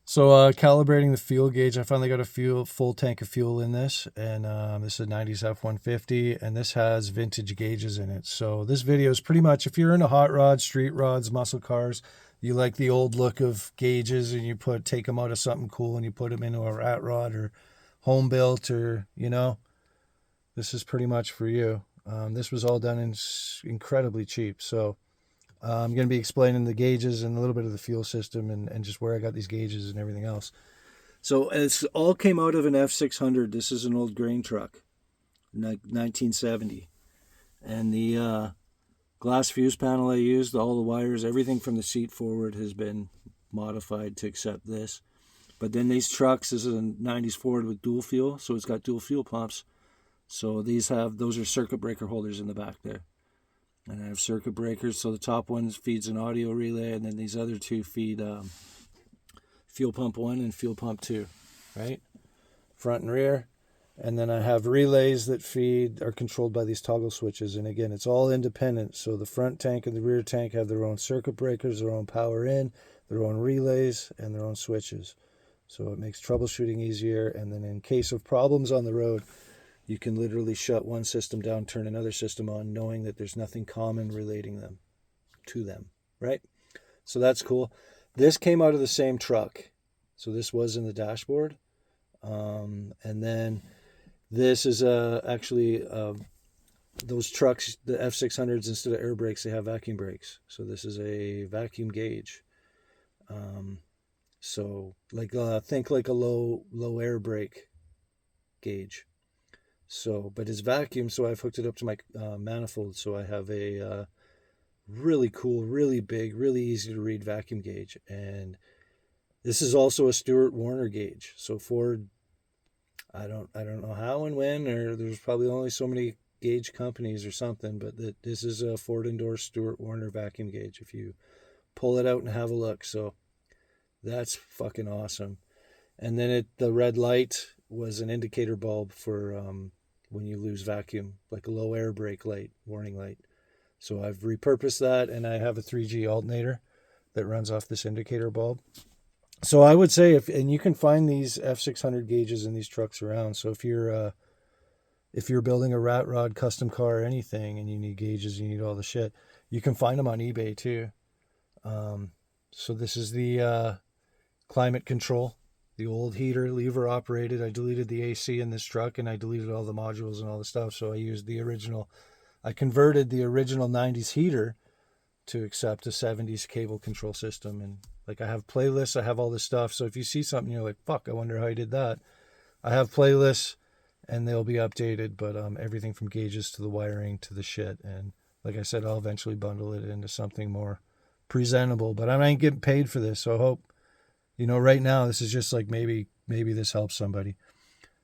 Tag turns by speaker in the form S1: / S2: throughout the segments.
S1: So calibrating the fuel gauge, I finally got a full tank of fuel in this, and this is a 90s F-150, and this has vintage gauges in it. So this video is pretty much, if you're into hot rods, street rods, muscle cars, you like the old look of gauges, and you take them out of something cool and you put them into a rat rod or home built, or this is pretty much for you. This was all done incredibly cheap. So I'm going to be explaining the gauges and a little bit of the fuel system and just where I got these gauges and everything else. So it's all came out of an F600. This is an old grain truck, 1970. And the glass fuse panel I used, all the wires, everything from the seat forward has been modified to accept this. But then these trucks, this is a 90s Ford with dual fuel, so it's got dual fuel pumps. So those are circuit breaker holders in the back there. And I have circuit breakers, so the top one feeds an audio relay, and then these other two feed fuel pump 1 and fuel pump 2, right? Front and rear. And then I have relays that are controlled by these toggle switches. And again, it's all independent. So the front tank and the rear tank have their own circuit breakers, their own power in, their own relays, and their own switches. So it makes troubleshooting easier. And then in case of problems on the road, you can literally shut one system down, turn another system on, knowing that there's nothing common relating them to them, right? So that's cool. This came out of the same truck. So this was in the dashboard. And then this is actually those trucks, the F600s, instead of air brakes, they have vacuum brakes. So this is a vacuum gauge. So think like a low air brake gauge. So, but it's vacuum, so I've hooked it up to my manifold. So I have a really cool, really big, really easy to read vacuum gauge. And this is also a Stewart Warner gauge. So Ford, I don't know how and when, or there's probably only so many gauge companies or something, but this is a Ford endorsed Stewart Warner vacuum gauge. If you pull it out and have a look, so that's fucking awesome. And then the red light was an indicator bulb for when you lose vacuum, like a low air brake light, warning light. So I've repurposed that, and I have a 3G alternator that runs off this indicator bulb. So I would say and you can find these F600 gauges in these trucks around. So if you're building a rat rod custom car or anything, and you need gauges, you need all the shit, you can find them on eBay too. So this is the climate control. The old heater, lever operated. I deleted the AC in this truck, and I deleted all the modules and all the stuff. So I used I converted the original 90s heater to accept a 70s cable control system. And like, I have playlists, I have all this stuff. So if you see something, you're like, fuck, I wonder how I did that. I have playlists, and they'll be updated, but everything from gauges to the wiring to the shit. And like I said, I'll eventually bundle it into something more presentable, but I ain't getting paid for this. So I hope, right now, this is just like maybe this helps somebody.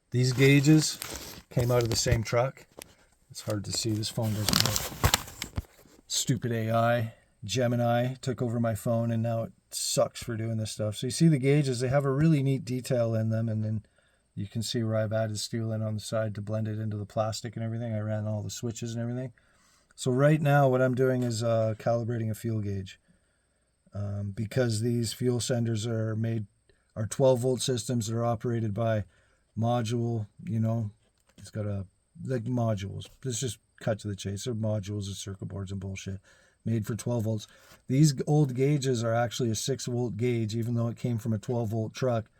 S1: These gauges came out of the same truck. It's hard to see. This phone doesn't work. Stupid AI. Gemini took over my phone, and now it sucks for doing this stuff. So you see the gauges, they have a really neat detail in them, and then you can see where I've added steel in on the side to blend it into the plastic and everything. I ran all the switches and everything. So right now what I'm doing is calibrating a fuel gauge. Because these fuel senders are 12-volt systems that are operated by module, it's got modules. Let's just cut to the chase. They're modules and circuit boards and bullshit made for 12 volts. These old gauges are actually a 6-volt gauge, even though it came from a 12-volt truck.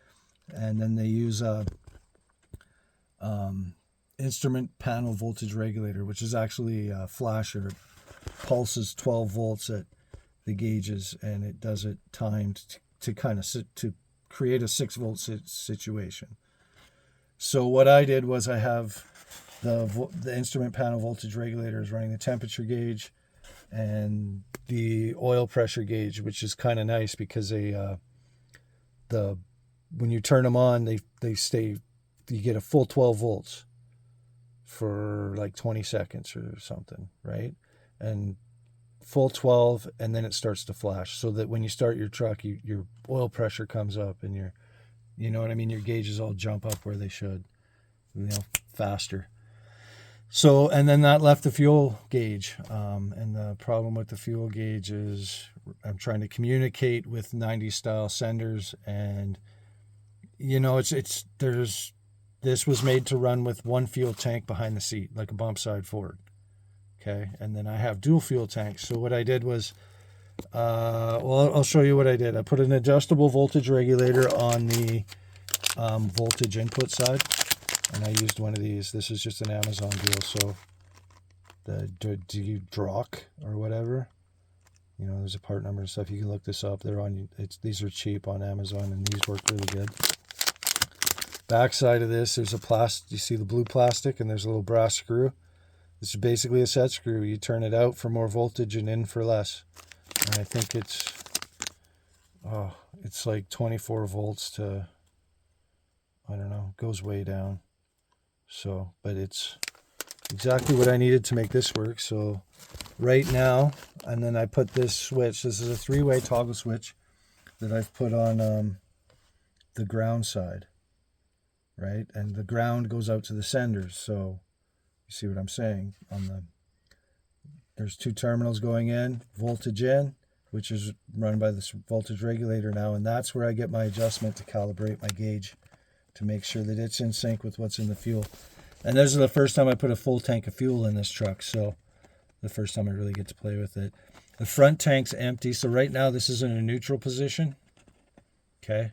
S1: And then they use a instrument panel voltage regulator, which is actually a flasher. It pulses 12 volts at the gauges, and it does it timed to create a 6-volt situation. So what I did was I have the instrument panel voltage regulator is running the temperature gauge and the oil pressure gauge, which is kind of nice because when you turn them on, they stay. You get a full 12 volts for like 20 seconds or something, right? And full 12, and then it starts to flash, so that when you start your truck, your oil pressure comes up, and you know what I mean, your gauges all jump up where they should, faster. So, and then that left the fuel gauge. And the problem with the fuel gauge is I'm trying to communicate with 90s style senders, and you know, this was made to run with one fuel tank behind the seat, like a bump side forward. Okay, and then I have dual fuel tanks. So what I did was, well, I'll show you what I did. I put an adjustable voltage regulator on the voltage input side, and I used one of these. This is just an Amazon deal. So the Drock or whatever, you know, there's a part number and stuff. You can look this up. These are cheap on Amazon, and these work really good. Back side of this, there's a plastic. You see the blue plastic, and there's a little brass screw. This is basically a set screw. You turn it out for more voltage and in for less. And I think it's like 24 volts to, I don't know, goes way down. So, but it's exactly what I needed to make this work. So right now, and then I put this switch. This is a 3-way toggle switch that I've put on the ground side, right? And the ground goes out to the senders. So you see what I'm saying? There's 2 terminals going in, voltage in, which is run by this voltage regulator now, and that's where I get my adjustment to calibrate my gauge to make sure that it's in sync with what's in the fuel. And this is the first time I put a full tank of fuel in this truck, so the first time I really get to play with it. The front tank's empty, so right now this is in a neutral position. Okay,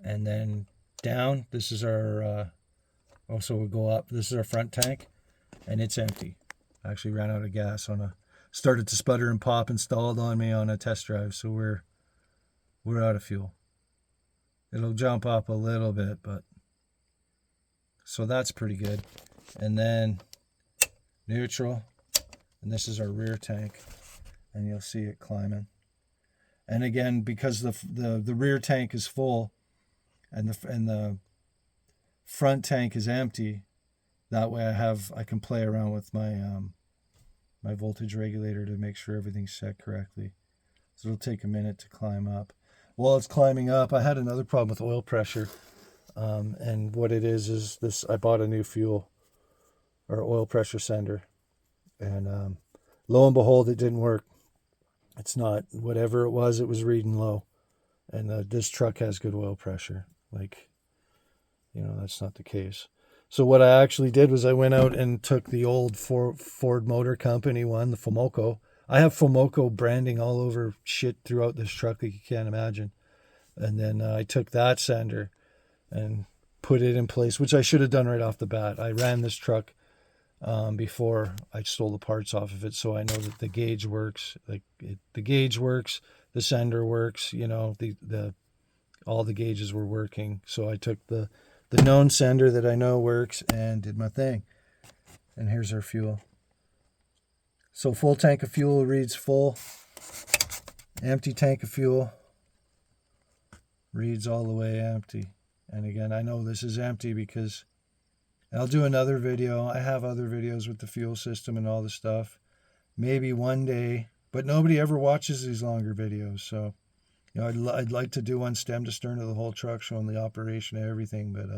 S1: and then down, this is our, also we'll go up, this is our front tank, and it's empty. I actually ran out of gas started to sputter and pop and stalled on me on a test drive, so we're out of fuel. It'll jump up a little bit, but so that's pretty good. And then neutral, and this is our rear tank, and you'll see it climbing. And again, because the rear tank is full and the front tank is empty, that way I can play around with my my voltage regulator to make sure everything's set correctly. So it'll take a minute to climb up. While it's climbing up, I had another problem with oil pressure. And what it is this, I bought a new fuel or oil pressure sender, and lo and behold, it didn't work. It's not, whatever it was reading low. And this truck has good oil pressure. Like, you know, that's not the case. So what I actually did was I went out and took the old Ford Motor Company one, the Fomoco. I have Fomoco branding all over shit throughout this truck like you can't imagine. And then I took that sender and put it in place, which I should have done right off the bat. I ran this truck before I stole the parts off of it, so I know that the gauge works. The gauge works, the sender works. You know, all the gauges were working. So I took the known sender that I know works and did my thing. And here's our fuel. So full tank of fuel reads full. Empty tank of fuel reads all the way empty. And again, I know this is empty because I'll do another video. I have other videos with the fuel system and all the stuff. Maybe one day, but nobody ever watches these longer videos. So, you know, I'd like to do one stem to stern of the whole truck, showing the operation of everything. But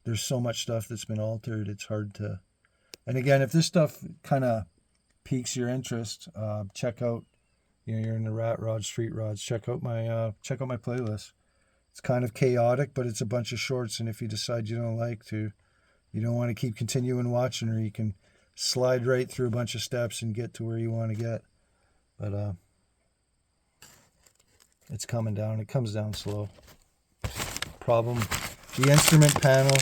S1: there's so much stuff that's been altered. It's hard to. And again, if this stuff kind of piques your interest, check out. You know, you're in the rat rod, street rods. Check out my playlist. It's kind of chaotic, but it's a bunch of shorts. And if you decide you don't want to keep continuing watching, or you can slide right through a bunch of steps and get to where you want to get. But it's coming down. It comes down slow. Problem: the instrument panel,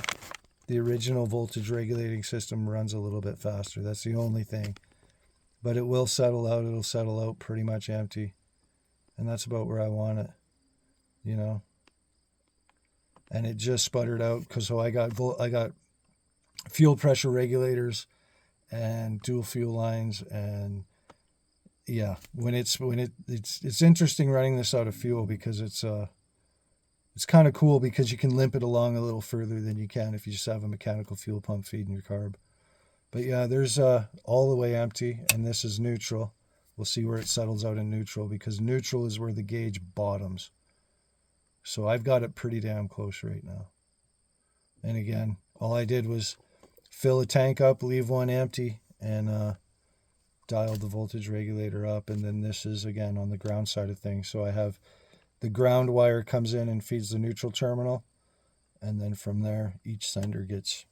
S1: the original voltage regulating system runs a little bit faster. That's the only thing. But it will settle out. It'll settle out pretty much empty. And that's about where I want it, you know. And it just sputtered out because I got fuel pressure regulators and dual fuel lines, and yeah, it's interesting running this out of fuel because it's kind of cool because you can limp it along a little further than you can if you just have a mechanical fuel pump feeding your carb. But yeah, there's all the way empty, and this is neutral. We'll see where it settles out in neutral, because neutral is where the gauge bottoms. So I've got it pretty damn close right now. And again, all I did was fill a tank up, leave one empty, and dialed the voltage regulator up. And then this is, again, on the ground side of things. So I have the ground wire comes in and feeds the neutral terminal. and then from there, each sender gets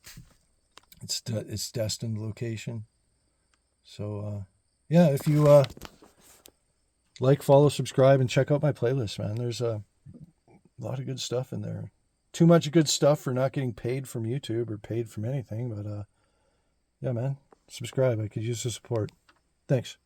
S1: its destined location. So, yeah, if you like, follow, subscribe, and check out my playlist, man. There's a lot of good stuff in there. Too much good stuff for not getting paid from YouTube or paid from anything, but yeah, man, subscribe. I could use the support. Thanks.